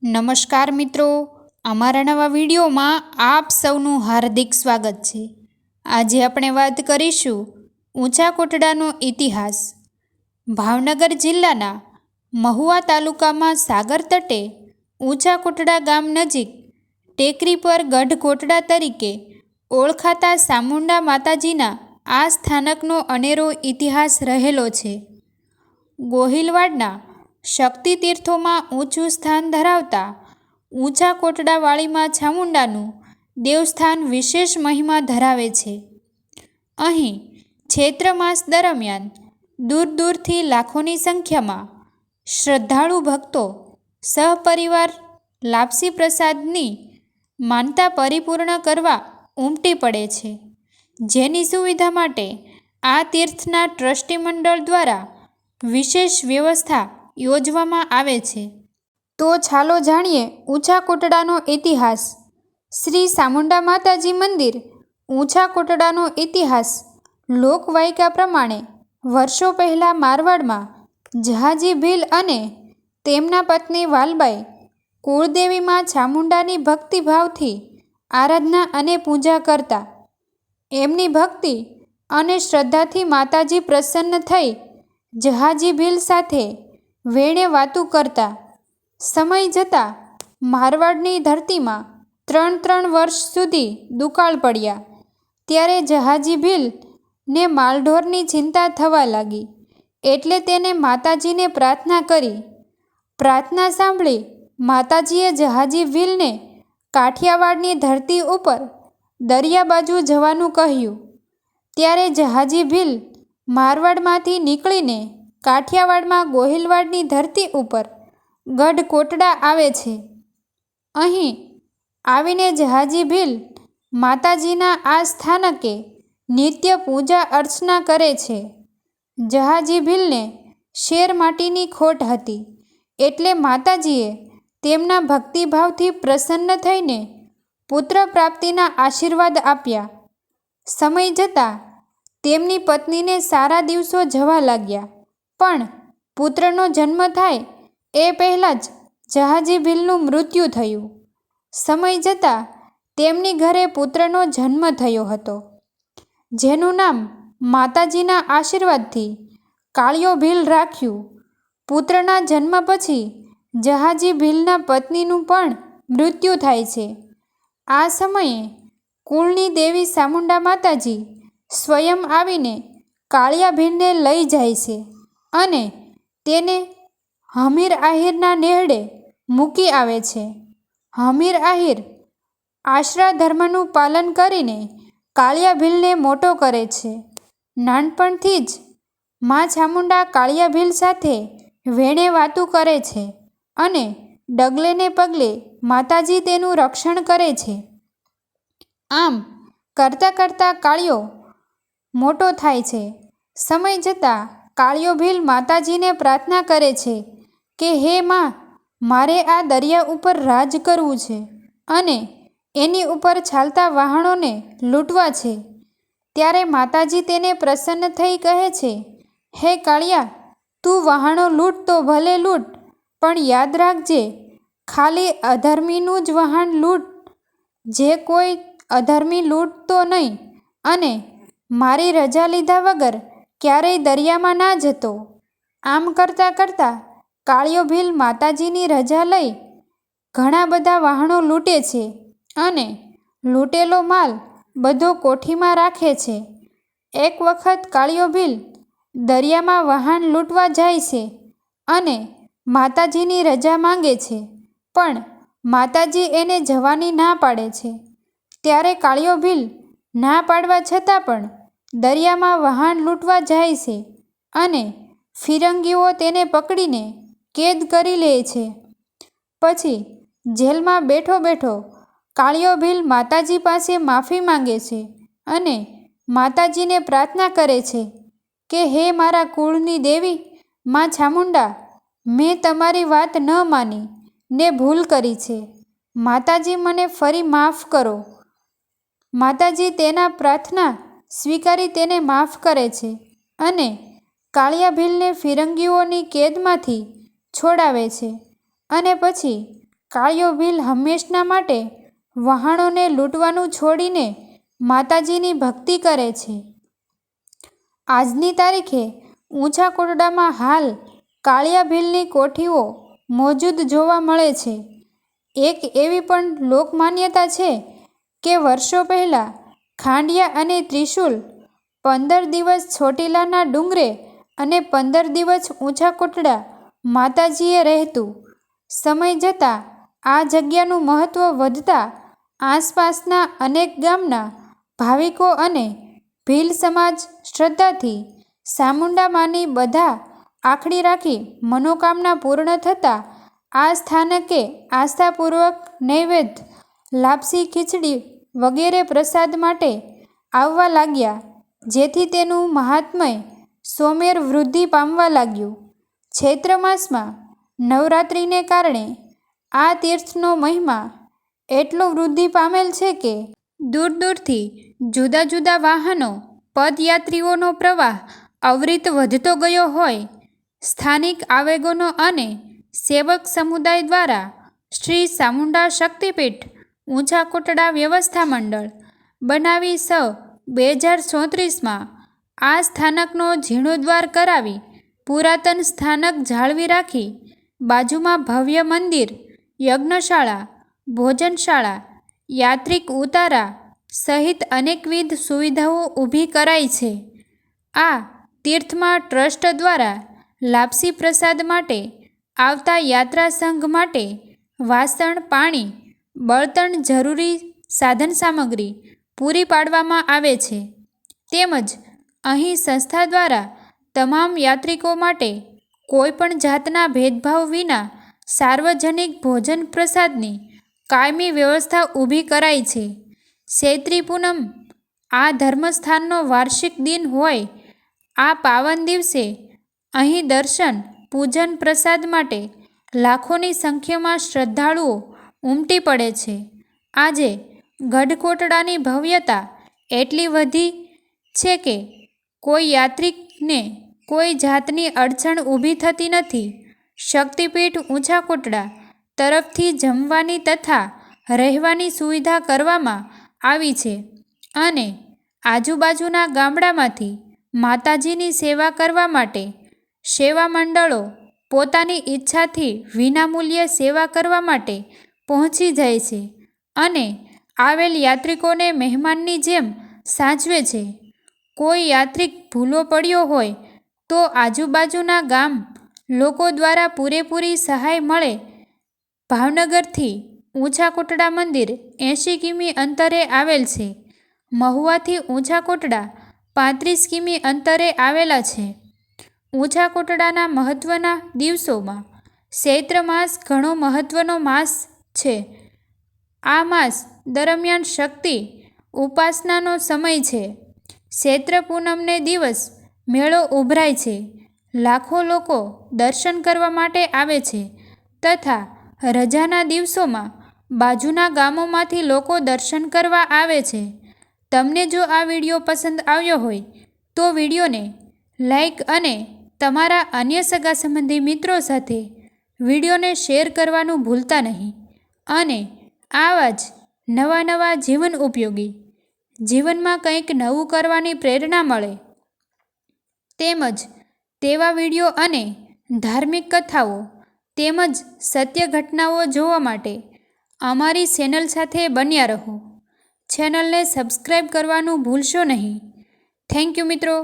નમસ્કાર મિત્રો, અમારા નવા વિડીયોમાં આપ સૌનું હાર્દિક સ્વાગત છે। આજે આપણે વાત કરીશું ઊંચા કોટડાનો ઇતિહાસ। ભાવનગર જિલ્લાના મહુવા તાલુકામાં સાગર તટે ઊંચા કોટડા ગામ નજીક ટેકરી પર ગઢ કોટડા તરીકે ઓળખાતા ચામુંડા માતાજીના આ સ્થાનકનો અનેરો ઇતિહાસ રહેલો છે। ગોહિલવાડના શક્તિતીર્થોમાં ઊંચું સ્થાન ધરાવતા ઊંચા કોટડાવાળીમાં ચામુંડાનું દેવસ્થાન વિશેષ મહિમા ધરાવે છે। અહીં ચૈત્ર માસ દરમિયાન દૂર દૂરથી લાખોની સંખ્યામાં શ્રદ્ધાળુ ભક્તો સહપરિવાર લાપસી પ્રસાદની માનતા પરિપૂર્ણ કરવા ઉમટી પડે છે, જેની સુવિધા માટે આ તીર્થના ટ્રસ્ટી મંડળ દ્વારા વિશેષ વ્યવસ્થા યોજવામાં આવે છે। તો ચાલો જાણીએ ઊંચા કોટડાનો ઇતિહાસ। શ્રી ચામુંડા માતાજી મંદિર ઊંચા કોટડાનો ઇતિહાસ લોકવાયકા પ્રમાણે વર્ષો પહેલાં મારવાડમાં જહાજી ભીલ અને તેમના પત્ની વાલબાઈ કુળદેવીમાં ચામુંડાની ભક્તિભાવથી આરાધના અને પૂજા કરતા। એમની ભક્તિ અને શ્રદ્ધાથી માતાજી પ્રસન્ન થઈ જહાજી ભીલ સાથે વેણે વાતું કરતા। સમય જતાં મારવાડની ધરતીમાં 3 વર્ષ સુધી દુકાળ પડ્યા, ત્યારે જહાજી ભીલને માલઢોરની ચિંતા થવા લાગી, એટલે તેને માતાજીને પ્રાર્થના કરી। પ્રાર્થના સાંભળી માતાજીએ જહાજી ભીલને કાઠિયાવાડની ધરતી ઉપર દરિયા બાજુ જવાનું કહ્યું। ત્યારે જહાજી ભીલ મારવાડમાંથી નીકળીને કાઠિયાવાડમાં ગોહિલવાડની ધરતી ઉપર ગઢ કોટડા આવે છે। અહીં આવીને જહાજી ભીલ માતાજીના આ સ્થાનકે નિત્ય પૂજા અર્ચના કરે છે। જહાજી ભીલને શેર માટીની ખોટ હતી, એટલે માતાજીએ તેમના ભક્તિભાવથી પ્રસન્ન થઈને પુત્ર પ્રાપ્તિના આશીર્વાદ આપ્યા। સમય જતાં તેમની પત્નીને સારા દિવસો જવા લાગ્યા, પણ પુત્રનો જન્મ થાય એ પહેલાં જ જહાજી ભીલનું મૃત્યુ થયું। સમય જતાં તેમની ઘરે પુત્રનો જન્મ થયો હતો, જેનું નામ માતાજીના આશીર્વાદથી કાળિયો ભીલ રાખ્યું। પુત્રના જન્મ પછી જહાજી ભીલના પત્નીનું પણ મૃત્યુ થાય છે। આ સમયે કુળની દેવી ચામુંડા માતાજી સ્વયં આવીને કાળિયા ભીલને લઈ જાય છે અને તેને હમીર આહિરના નેહડે મૂકી આવે છે। હમીર આહિર આશરા ધર્મનું પાલન કરીને કાળિયા ભીલને મોટો કરે છે। નાનપણથી જ મા ચામુંડા કાળિયા ભીલ સાથે વેણે વાતું કરે છે અને ડગલે ને પગલે માતાજી તેનું રક્ષણ કરે છે। આમ કરતાં કરતાં કાળિયો મોટો થાય છે। સમય જતાં કાળિયો ભીલ માતાજીને પ્રાર્થના કરે છે કે હે માં, મારે આ દરિયા ઉપર રાજ કરવું છે અને એની ઉપર ચાલતા વહાણોને લૂંટવા છે। ત્યારે માતાજી તેને પ્રસન્ન થઈ કહે છે, હે કાળિયા, તું વહાણો લૂંટ તો ભલે લૂંટ, પણ યાદ રાખજે, ખાલી અધર્મીનું જ વહાણ લૂંટ, જે કોઈ અધર્મી લૂંટતો નહીં, અને મારી રજા લીધા વગર ક્યારેય દરિયામાં ના જતો। આમ કરતાં કરતાં કાળિયો ભીલ માતાજીની રજા લઈ ઘણા બધા વહાણો લૂંટે છે અને લૂંટેલો માલ બધો કોઠીમાં રાખે છે। એક વખત કાળિયો ભીલ દરિયામાં વહાણ લૂંટવા જાય છે અને માતાજીની રજા માંગે છે, પણ માતાજી એને જવાની ના પાડે છે। ત્યારે કાળિયો ભીલ ના પાડવા છતાં પણ દરિયામાં વહાણ લૂંટવા જાય છે અને ફિરંગીઓ તેને પકડીને કેદ કરી લે છે। પછી જેલમાં બેઠો બેઠો કાળિયો ભીલ માતાજી પાસે માફી માંગે છે અને માતાજીને પ્રાર્થના કરે છે કે હે મારા કુળની દેવી માં ચામુંડા, મેં તમારી વાત ન માની ને ભૂલ કરી છે, માતાજી મને ફરી માફ કરો। માતાજી તેના પ્રાર્થના સ્વીકારી તેને માફ કરે છે અને કાળિયા ભીલને ફિરંગીઓની કેદમાંથી છોડાવે છે અને પછી કાળિયો ભીલ હંમેશના માટે વહાણોને લૂંટવાનું છોડીને માતાજીની ભક્તિ કરે છે. આજની તારીખે ઊંચા કોટડામાં હાલ કાળિયા ભીલની કોઠીઓ મોજૂદ જોવા મળે છે. એક એવી પણ લોકમાન્યતા છે કે વર્ષો પહેલાં ખાંડિયા અને ત્રિશુલ 15 દિવસ ચોટીલાના ડુંગરે અને 15 દિવસ ઊંચા કોટડા માતાજીએ રહેતું. સમય જતાં આ જગ્યાનું મહત્ત્વ વધતા આસપાસના અનેક ગામના ભાવિકો અને ભીલ સમાજ શ્રદ્ધાથી ચામુંડા માની બધા આખડી રાખી મનોકામના પૂર્ણ થતાં આ સ્થાનકે આસ્થાપૂર્વક નૈવેદ્ય, લાપસી, ખીચડી વગેરે પ્રસાદ માટે આવવા લાગ્યા, જેથી તેનું મહાત્મય સોમેર વૃદ્ધિ પામવા લાગ્યું. ચૈત્ર માસમાં નવરાત્રિને કારણે આ તીર્થનો મહિમા એટલો વૃદ્ધિ પામેલ છે કે દૂર દૂરથી જુદા જુદા વાહનો, પદયાત્રીઓનો પ્રવાહ અવિરત વધતો ગયો હોય. સ્થાનિક આવેગોનો અને સેવક સમુદાય દ્વારા શ્રી ચામુંડા શક્તિપીઠ ઊંચા કોટડા વ્યવસ્થા મંડળ બનાવી 2034માં આ સ્થાનકનો જીર્ણોદ્ધાર કરાવી પુરાતન સ્થાનક જાળવી રાખી બાજુમાં ભવ્ય મંદિર, યજ્ઞશાળા, ભોજનશાળા, યાત્રિક ઉતારા સહિત અનેકવિધ સુવિધાઓ ઊભી કરાઈ છે. આ તીર્થમાં ટ્રસ્ટ દ્વારા લાપસી પ્રસાદ માટે આવતા યાત્રા સંઘ માટે વાસણ, પાણી, બળતણ જરૂરી સાધન સામગ્રી પૂરી પાડવામાં આવે છે. તેમજ અહીં સંસ્થા દ્વારા તમામ યાત્રિકો માટે કોઈપણ જાતના ભેદભાવ વિના સાર્વજનિક ભોજન પ્રસાદની કાયમી વ્યવસ્થા ઊભી કરાઈ છે. ચૈત્રી પૂનમ આ ધર્મસ્થાનનો વાર્ષિક દિન હોય. આ પાવન દિવસે અહીં દર્શન, પૂજન, પ્રસાદ માટે લાખોની સંખ્યામાં શ્રદ્ધાળુઓ ઉમટી પડે છે. આજે ગઢકોટડાની ભવ્યતા એટલી વધી છે કે કોઈ યાત્રિકને કોઈ જાતની અડચણ ઊભી થતી નથી. શક્તિપીઠ ઊંચા કોટડા તરફથી જમવાની તથા રહેવાની સુવિધા કરવામાં આવી છે અને આજુબાજુના ગામડામાંથી માતાજીની સેવા કરવા માટે સેવા મંડળો પોતાની ઈચ્છાથી વિનામૂલ્યે સેવા કરવા માટે પહોંચી જાય છે અને આવેલ યાત્રિકોને મહેમાનની જેમ સાચવે છે. કોઈ યાત્રિક ભૂલો પડ્યો હોય તો આજુબાજુના ગામ લોકો દ્વારા પૂરેપૂરી સહાય મળે. ભાવનગરથી ઊંચા કોટડા મંદિર 80 કિમી અંતરે આવેલ છે. મહુવાથી ઊંચા કોટડા 35 કિમી અંતરે આવેલા છે. ઊંચા કોટડાના મહત્ત્વના દિવસોમાં ચૈત્ર માસ ઘણો મહત્ત્વનો માસ છે. આ માસ દરમિયાન શક્તિ ઉપાસનાનો સમય છે. ચૈત્ર પૂનમને દિવસ મેળો ઉભરાય છે. લાખો લોકો દર્શન કરવા માટે આવે છે તથા રજાના દિવસોમાં બાજુના ગામોમાંથી લોકો દર્શન કરવા આવે છે. તમને જો આ વિડીયો પસંદ આવ્યો હોય તો વિડીયોને લાઈક અને તમારા અન્ય સગા સંબંધી મિત્રો સાથે વિડીયોને શેર કરવાનું ભૂલતા નહીં. અને આવા જ નવા જીવન ઉપયોગી, જીવનમાં કંઈક નવું કરવાની પ્રેરણા મળે તેમજ તેવા વિડીયો અને ધાર્મિક કથાઓ તેમજ સત્ય ઘટનાઓ જોવા માટે અમારી ચેનલ સાથે બન્યા રહો. ચેનલને સબસ્ક્રાઈબ કરવાનું ભૂલશો નહીં. થેન્ક યુ મિત્રો.